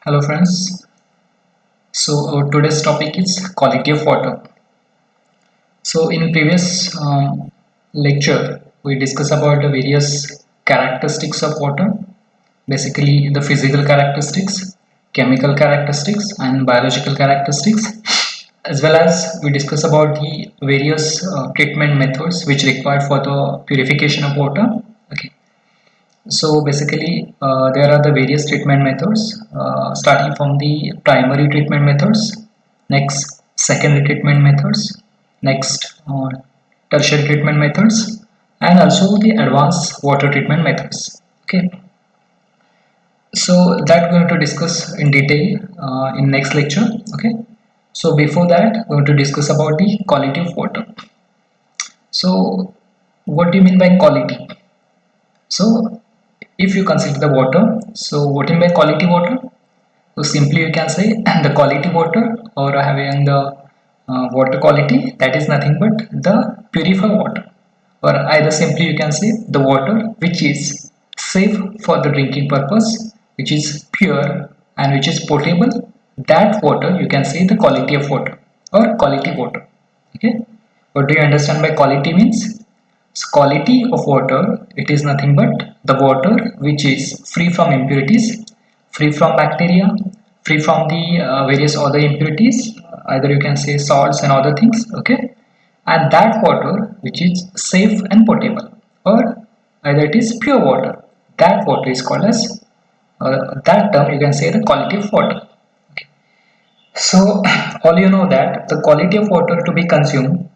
Hello friends. So our today's topic is quality of water. So in previous lecture we discussed about the various characteristics of water, basically the physical characteristics, chemical characteristics and biological characteristics, as well as we discuss about the various treatment methods which required for the purification of water. Okay. So basically, there are the various treatment methods, starting from the primary treatment methods, next secondary treatment methods, next tertiary treatment methods, and also the advanced water treatment methods. Okay, so that we're going to discuss in detail in next lecture. Okay, so before that, we're going to discuss about the quality of water. So, what do you mean by quality? So, if you consider the water, so what do you mean by quality water? So simply you can say the quality water or having the water quality, that is nothing but the purified water, or either simply you can say the water which is safe for the drinking purpose, which is pure and which is potable. That water you can say the quality of water or quality water. Okay, what do you understand by quality means? So quality of water, it is nothing but the water which is free from impurities, free from bacteria, free from the various other impurities, either you can say salts and other things. Okay, and that water which is safe and potable, or either it is pure water, that water is called as that term you can say the quality of water. So all you know that the quality of water to be consumed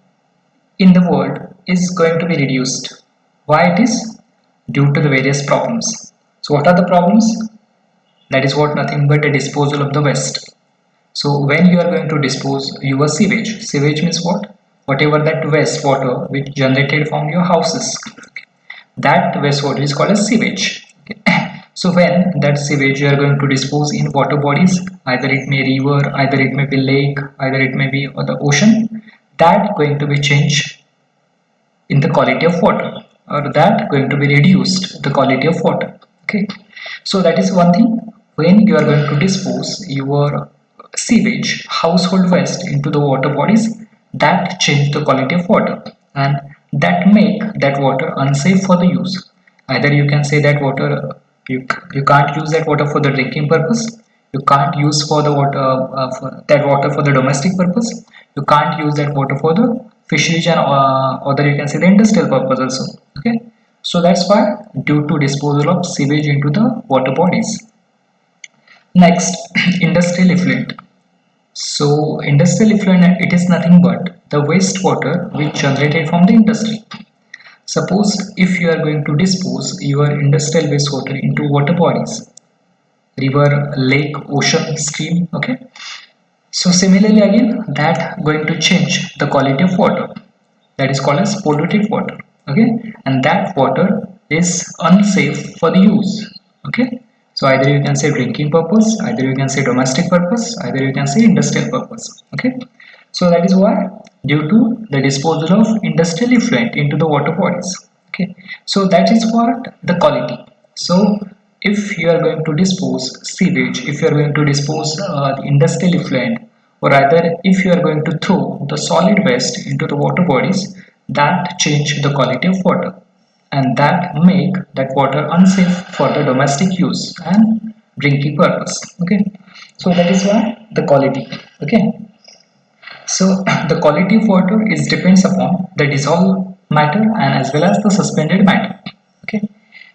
in the world is going to be reduced. Why it is? Due to the various problems. So what are the problems? That is what nothing but a disposal of the waste. So when you are going to dispose your sewage means what? Whatever that waste water which generated from your houses, that wastewater is called as sewage. So when that sewage you are going to dispose in water bodies, either it may river, either it may be lake, either it may be the ocean, that going to be changed in the quality of water, or that going to be reduced the quality of water. Okay, so that is one thing. When you are going to dispose your sewage household waste into the water bodies, that change the quality of water, and that make that water unsafe for the use. Either you can say that water, you can't use that water for the drinking purpose, you can't use for the water for that water for the domestic purpose, you can't use that water for the fisheries and other you can say the industrial purpose also. Okay, so that's why, due to disposal of sewage into the water bodies. Next, industrial effluent. So industrial effluent, it is nothing but the wastewater which generated from the industry. Suppose if you are going to dispose your industrial wastewater into water bodies, river, lake, ocean, stream. Okay, so similarly again, that going to change the quality of water, that is called as polluted water. Okay, and that water is unsafe for the use. Okay, so either you can say drinking purpose, either you can say domestic purpose, either you can say industrial purpose. Okay, so that is why, due to the disposal of industrial effluent into the water bodies. Okay, so that is what the quality. So if you are going to dispose sewage, if you are going to dispose the industrial effluent, or either if you are going to throw the solid waste into the water bodies, that change the quality of water, and that make that water unsafe for the domestic use and drinking purpose. Okay, so that is why the quality. Okay, so the quality of water is depends upon the dissolved matter and as well as the suspended matter. Okay,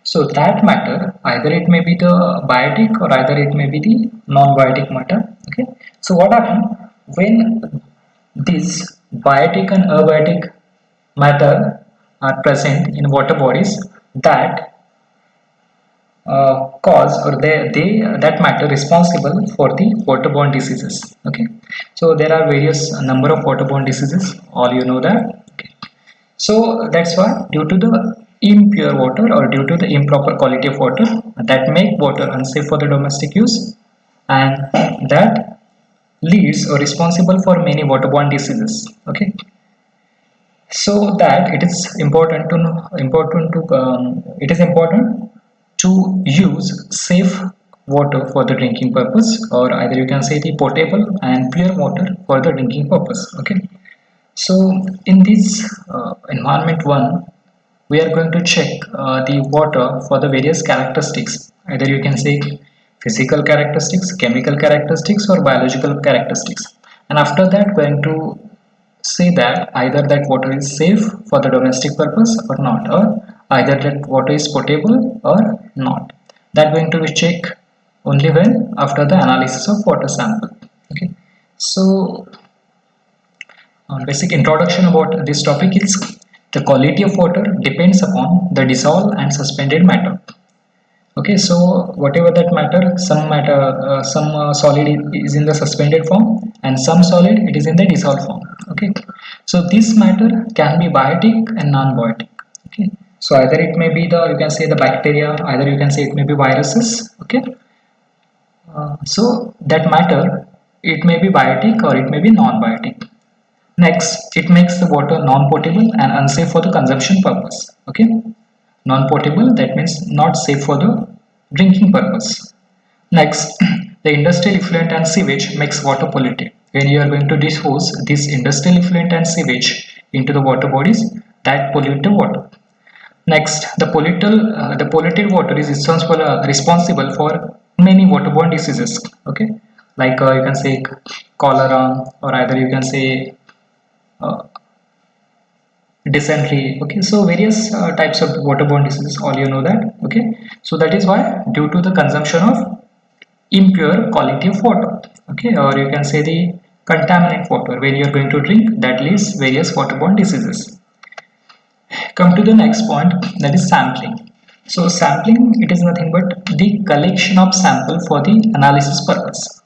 so that matter, either it may be the biotic or either it may be the non-biotic matter. Okay, so what happens when these biotic and abiotic matter are present in water bodies, that cause, or they that matter responsible for the waterborne diseases. Okay, so there are various number of waterborne diseases, all you know that. Okay, so that's why, due to the impure water or due to the improper quality of water, that make water unsafe for the domestic use, and that leads or responsible for many waterborne diseases. Okay, so that it is important to it is important to use safe water for the drinking purpose, or either you can say the potable and pure water for the drinking purpose. Okay, so in this environment one, we are going to check the water for the various characteristics. Either you can say physical characteristics, chemical characteristics, or biological characteristics. And after that, we are going to say that either that water is safe for the domestic purpose or not, or either that water is potable or not. That going to be checked only when after the analysis of water sample. Okay, so basic introduction about this topic is the quality of water depends upon the dissolved and suspended matter. Okay, so whatever that matter, some solid is in the suspended form, and some solid it is in the dissolved form. Okay, so this matter can be biotic and non-biotic. Okay, so either it may be the, you can say the bacteria, either you can say it may be viruses. Okay, so that matter, it may be biotic or it may be non-biotic. Next, it makes the water non-potable and unsafe for the consumption purpose. Okay, non-potable, that means not safe for the drinking purpose. Next, the industrial effluent and sewage makes water polluted. When you are going to dispose this industrial effluent and sewage into the water bodies, that pollute the water. Next, the polluted water is responsible for many waterborne diseases. Okay, like you can say cholera, or either you can say uh, dysentery. Okay, so various types of waterborne diseases, all you know that. Okay, so that is why, due to the consumption of impure quality of water, okay, or you can say the contaminant water, when you are going to drink, that leads various waterborne diseases. Come to the next point, that is sampling. So sampling, it is nothing but the collection of sample for the analysis purpose.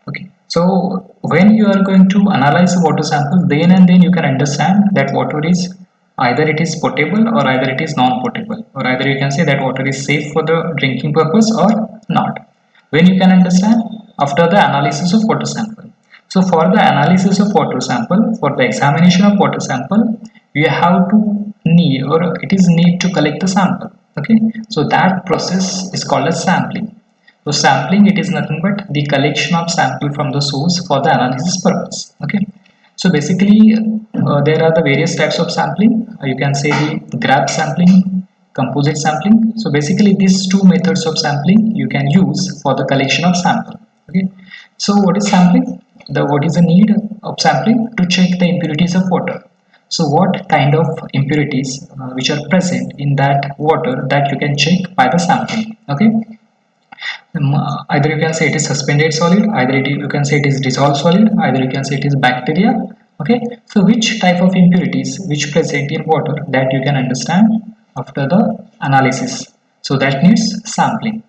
Okay, so when you are going to analyze a water sample, then and then you can understand that water is either it is potable or either it is non-potable, or either you can say that water is safe for the drinking purpose or not. When you can understand after the analysis of water sample. So for the analysis of water sample, for the examination of water sample, you have to need, or it is need to collect the sample. Okay, so that process is called as sampling. So sampling, it is nothing but the collection of sample from the source for the analysis purpose. Okay. So basically, there are the various types of sampling. You can say the grab sampling, composite sampling. So basically, these two methods of sampling you can use for the collection of sample. Okay. So what is sampling? What is the need of sampling? To check the impurities of water. So what kind of impurities which are present in that water, that you can check by the sampling. Okay. Either you can say it is suspended solid, either you can say it is dissolved solid, either you can say it is bacteria. Okay, so which type of impurities which present in water, that you can understand after the analysis. So that needs sampling.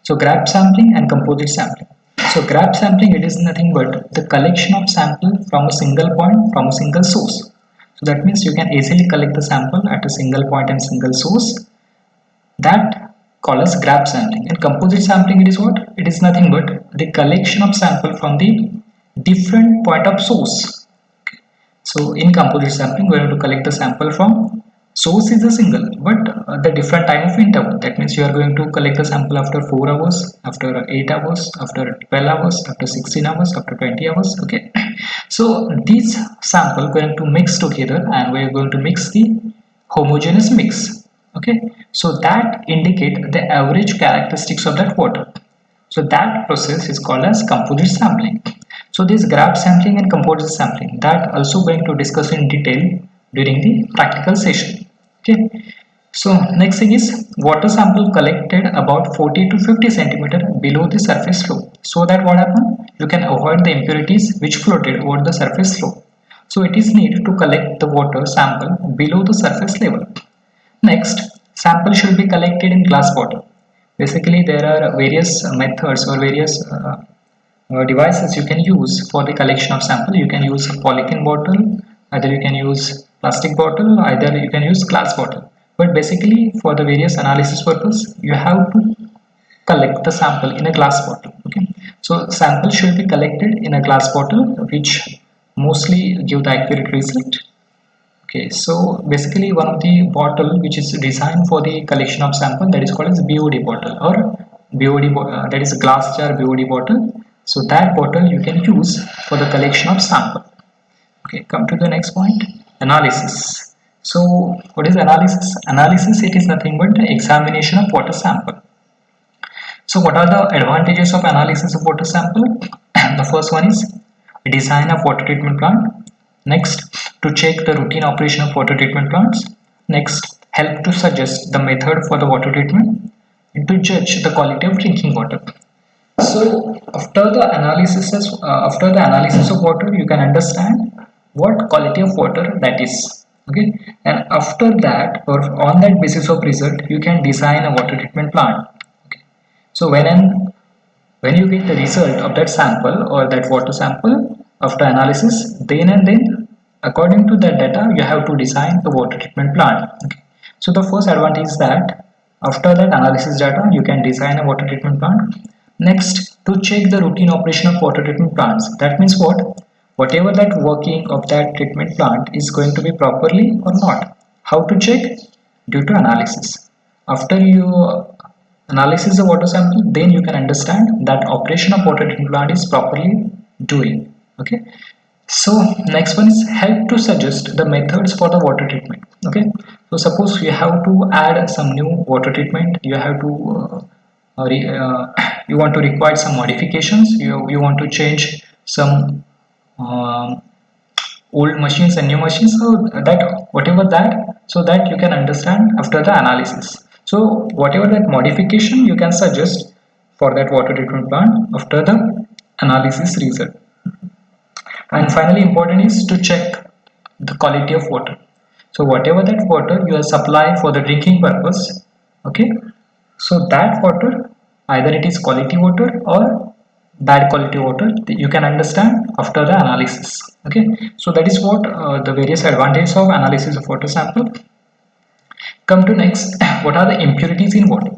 So grab sampling and composite sampling. So grab sampling, it is nothing but the collection of sample from a single point, from a single source. So that means you can easily collect the sample at a single point and single source, that called as grab sampling. And composite sampling, it is what? It is nothing but the collection of sample from the different point of source. So in composite sampling, we are going to collect the sample from source is a single, but the different time of interval. That means you are going to collect the sample after 4 hours, after 8 hours, after 12 hours, after 16 hours, after 20 hours. Okay. So these sample we are going to mix together, and we are going to mix the homogeneous mix. Okay, so that indicate the average characteristics of that water. So that process is called as composite sampling. So this grab sampling and composite sampling, that also going to discuss in detail during the practical session. Okay, so next thing is water sample collected about 40 to 50 centimeter below the surface floor, so that what happen, you can avoid the impurities which floated over the surface floor. So it is need to collect the water sample below the surface level. Next, sample should be collected in glass bottle. Basically, there are various methods or various devices you can use for the collection of sample. You can use a polythene bottle, either you can use plastic bottle, either you can use glass bottle. But basically, for the various analysis purpose, you have to collect the sample in a glass bottle. Okay, so sample should be collected in a glass bottle, which mostly give the accurate result. Okay, so basically one of the bottle which is designed for the collection of sample, that is called as BOD bottle, or that is a glass jar BOD bottle. So that bottle you can use for the collection of sample. Okay, come to the next point, analysis. So what is analysis? Analysis, it is nothing but the examination of water sample. So what are the advantages of analysis of water sample? The first one is design of water treatment plant. Next, to check the routine operation of water treatment plants. Next, help to suggest the method for the water treatment and to judge the quality of drinking water. So after the analysis of water, you can understand what quality of water that is. Okay, and after that, or on that basis of result, you can design a water treatment plant. Okay. So when you get the result of that sample or that water sample after analysis, then and then according to that data, you have to design the water treatment plant. Okay. So the first advantage is that after that analysis data, you can design a water treatment plant. Next, to check the routine operation of water treatment plants. That means what? Whatever that working of that treatment plant is going to be properly or not. How to check? Due to analysis. After you analysis the water sample, then you can understand that operation of water treatment plant is properly doing. Okay. So next one is help to suggest the methods for the water treatment. Okay. So suppose you have to add some new water treatment, you have to you want to require some modifications, you want to change some um, old machines and new machines, so that whatever that, so that you can understand after the analysis. So whatever that modification you can suggest for that water treatment plant after the analysis result. And finally important is to check the quality of water. So whatever that water you are supplying for the drinking purpose, okay, so that water, either it is quality water or bad quality water, you can understand after the analysis. Okay, so that is what the various advantages of analysis of water sample. Come to next, what are the impurities in water?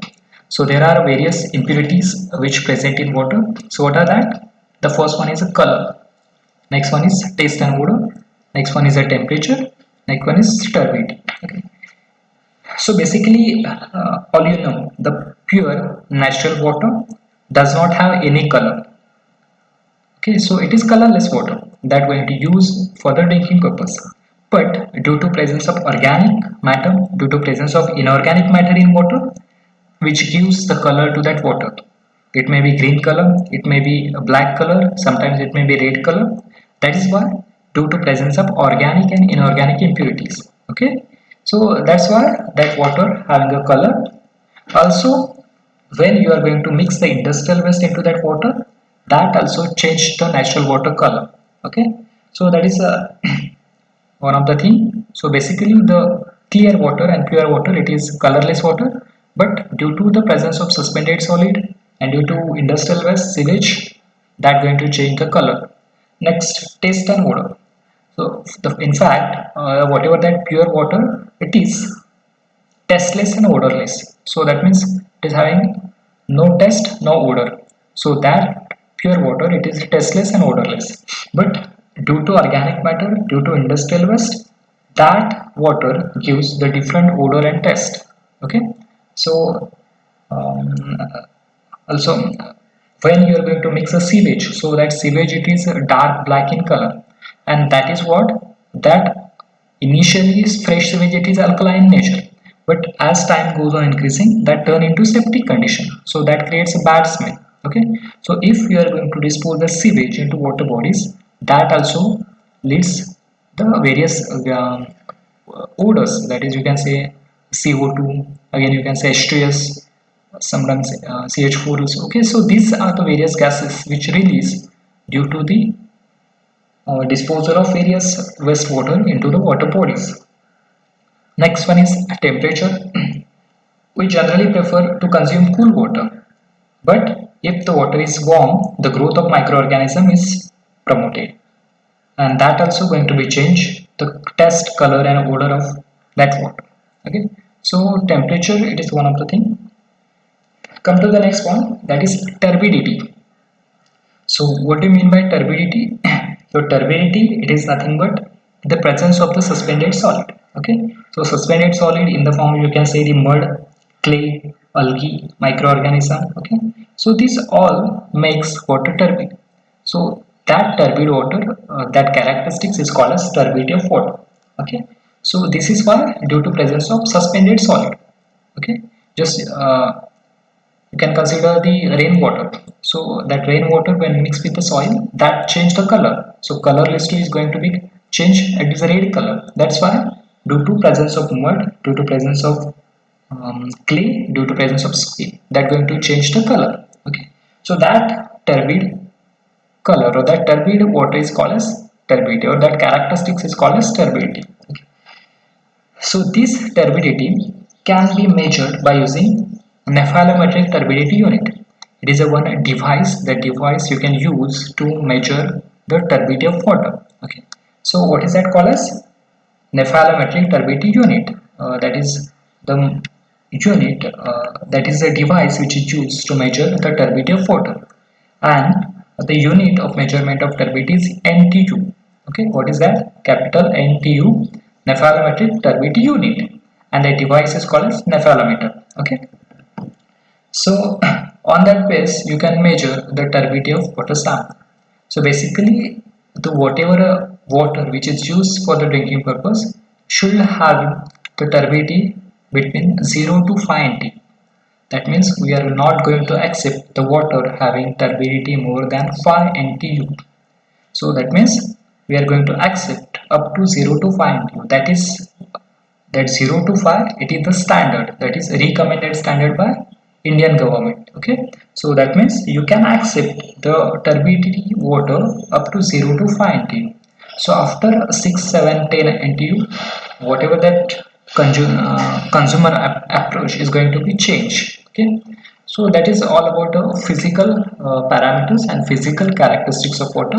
So there are various impurities which present in water. So what are that? The first one is a color, next one is taste and odor, next one is a temperature, next one is turbidity. Okay, so basically all you know, the pure natural water does not have any color. Okay, so it is colorless water that we are going to use for the drinking purpose. But due to presence of organic matter, due to presence of inorganic matter in water, which gives the color to that water, it may be green color, it may be a black color, sometimes it may be red color. That is why, due to presence of organic and inorganic impurities. Okay, so that's why that water having a color. Also, when you are going to mix the industrial waste into that water, that also change the natural water color. Okay, so that is one of the thing. So basically the clear water and pure water, it is colorless water, but due to the presence of suspended solid and due to industrial waste sewage, that going to change the color. Next, taste and odor. So in fact whatever that pure water, it is tasteless and odorless. So that means it is having no taste, no odor. So that pure water, it is tasteless and odorless. But due to organic matter, due to industrial waste, that water gives the different odor and taste. Okay, so um, also when you are going to mix a sewage, so that sewage, it is dark black in color, and that is what, that initially is fresh sewage, it is alkaline in nature, but as time goes on increasing, that turn into septic condition, so that creates a bad smell. Okay, so if you are going to dispose the sewage into water bodies, that also leads the various odors, that is you can say CO2, again you can say H2S, sometimes CH4 also. Okay, so these are the various gases which release due to the disposal of various wastewater into the water bodies. Next one is temperature. We generally prefer to consume cool water, but if the water is warm, the growth of microorganism is promoted, and that also going to be change the taste, color and odor of that water. Okay, so temperature, it is one of the thing. Come to the next one, that is turbidity. So what do you mean by turbidity? So turbidity, it is nothing but the presence of the suspended solid. Okay, so suspended solid in the form, you can say the mud, clay algae, microorganism. Okay, so this all makes water turbid. So that turbid water, that characteristics is called as turbidity of water. Okay, so this is why due to presence of suspended solid. Okay, just you can consider the rainwater. So that rainwater when mixed with the soil, that change the color. So colorless is going to be changed, it is a red color. That's why due to presence of mud, due to presence of clay, due to presence of skin, that going to change the color. Okay, so that turbid color or that turbid water is called as turbidity, or that characteristics is called as turbidity. Okay. So this turbidity can be measured by using nephelometric turbidity unit. It is a one device, the device you can use to measure the turbidity of water. Okay. So what is that called as? Nephelometric turbidity unit. That is the unit, that is a device which is used to measure the turbidity of water. And the unit of measurement of turbidity is NTU. Okay, what is that? Capital NTU, nephelometric turbidity unit, and the device is called as nephalometer. Okay, so on that base you can measure the turbidity of water sample. So basically, the whatever water which is used for the drinking purpose should have the turbidity between 0 to 5 NTU. That means we are not going to accept the water having turbidity more than 5 NTU. So that means we are going to accept up to 0 to 5 NTU. That is, that 0 to 5, it is the standard, that is recommended standard by Indian government. Okay, so that means you can accept the turbidity water up to 0 to 5 NTU. So after 6, 7, 10 NTU, whatever that consumer approach is going to be changed. Okay, so that is all about the physical parameters and physical characteristics of water.